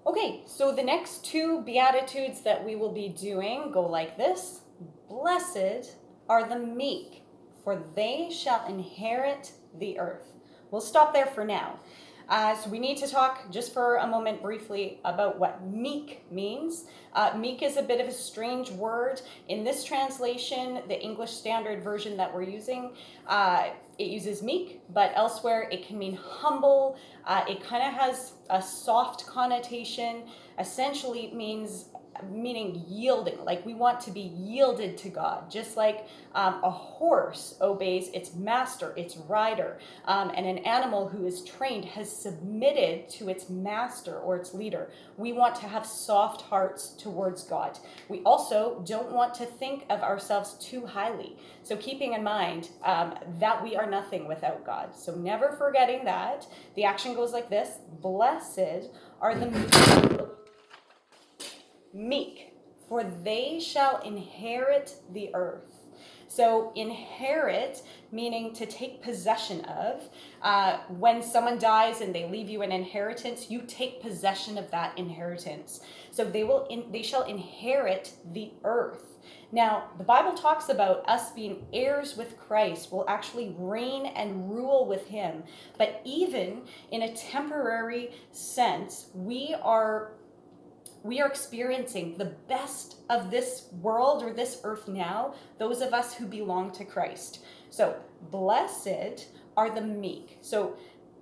Okay, so the next two Beatitudes that we will be doing go like this. Blessed are the meek, for they shall inherit the earth. We'll stop there for now. So we need to talk just for a moment briefly about what meek means. Meek is a bit of a strange word. In this translation, the English Standard Version that we're using, it uses meek, but elsewhere it can mean humble. It kind of has a soft connotation. Essentially, it meaning yielding, like we want to be yielded to God, just like a horse obeys its master, its rider, and an animal who is trained has submitted to its master or its leader. We want to have soft hearts towards God. We also don't want to think of ourselves too highly. So keeping in mind that we are nothing without God. So never forgetting that. The action goes like this. Blessed are the meek, for they shall inherit the earth. So inherit, meaning to take possession of. When someone dies and they leave you an inheritance, you take possession of that inheritance. So they shall inherit the earth. Now, the Bible talks about us being heirs with Christ. We'll actually reign and rule with him. But even in a temporary sense, we are experiencing the best of this world or this earth now, those of us who belong to Christ. So, blessed are the meek. So,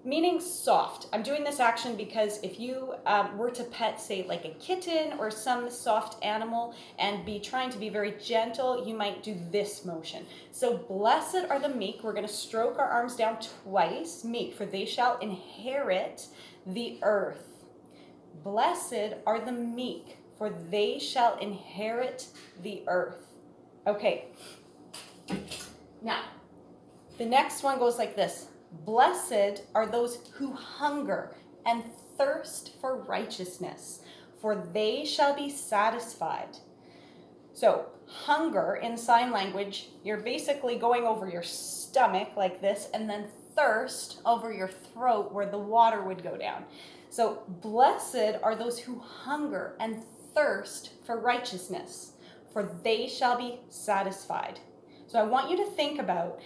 meaning soft. I'm doing this action because if you were to pet, say, like a kitten or some soft animal and be trying to be very gentle, you might do this motion. So, blessed are the meek. We're going to stroke our arms down twice. Meek, for they shall inherit the earth. Blessed are the meek, for they shall inherit the earth. Okay. Now, the next one goes like this. Blessed are those who hunger and thirst for righteousness, for they shall be satisfied. So, hunger in sign language, you're basically going over your stomach like this, and then thirst over your throat where the water would go down. So, blessed are those who hunger and thirst for righteousness, for they shall be satisfied. So, I want you to think about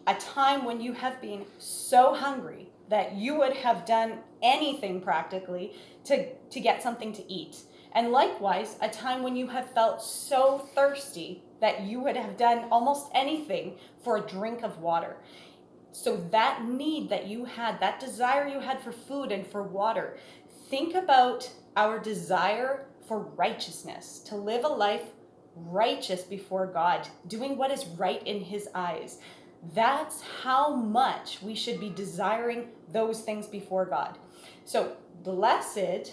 a time when you have been so hungry that you would have done anything practically to get something to eat. And likewise, a time when you have felt so thirsty that you would have done almost anything for a drink of water. So that need that you had, that desire you had for food and for water, think about our desire for righteousness, to live a life righteous before God, doing what is right in his eyes. That's how much we should be desiring those things before God. So blessed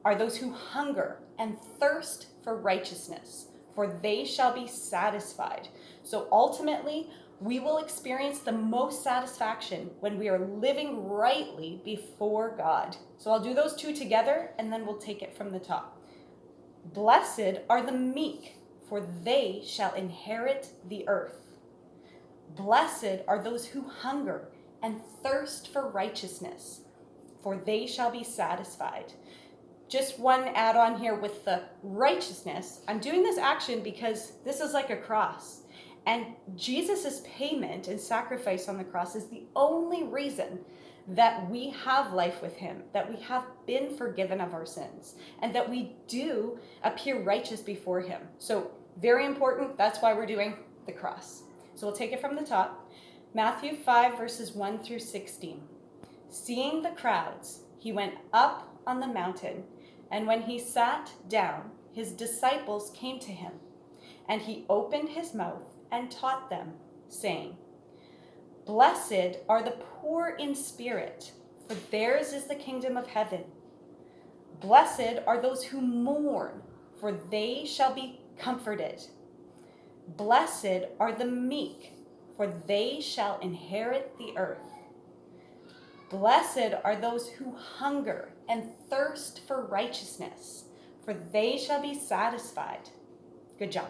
are those who hunger and thirst for righteousness, for they shall be satisfied. So ultimately, we will experience the most satisfaction when we are living rightly before God. So I'll do those two together, and then we'll take it from the top. Blessed are the meek, for they shall inherit the earth. Blessed are those who hunger and thirst for righteousness, for they shall be satisfied. Just one add-on here with the righteousness. I'm doing this action because this is like a cross. And Jesus' payment and sacrifice on the cross is the only reason that we have life with him, that we have been forgiven of our sins, and that we do appear righteous before him. So very important. That's why we're doing the cross. So we'll take it from the top. Matthew 5, verses 1 through 16. Seeing the crowds, he went up on the mountain, and when he sat down, his disciples came to him, and he opened his mouth and taught them, saying, Blessed are the poor in spirit, for theirs is the kingdom of heaven. Blessed are those who mourn, for they shall be comforted. Blessed are the meek, for they shall inherit the earth. Blessed are those who hunger and thirst for righteousness, for they shall be satisfied. Good job.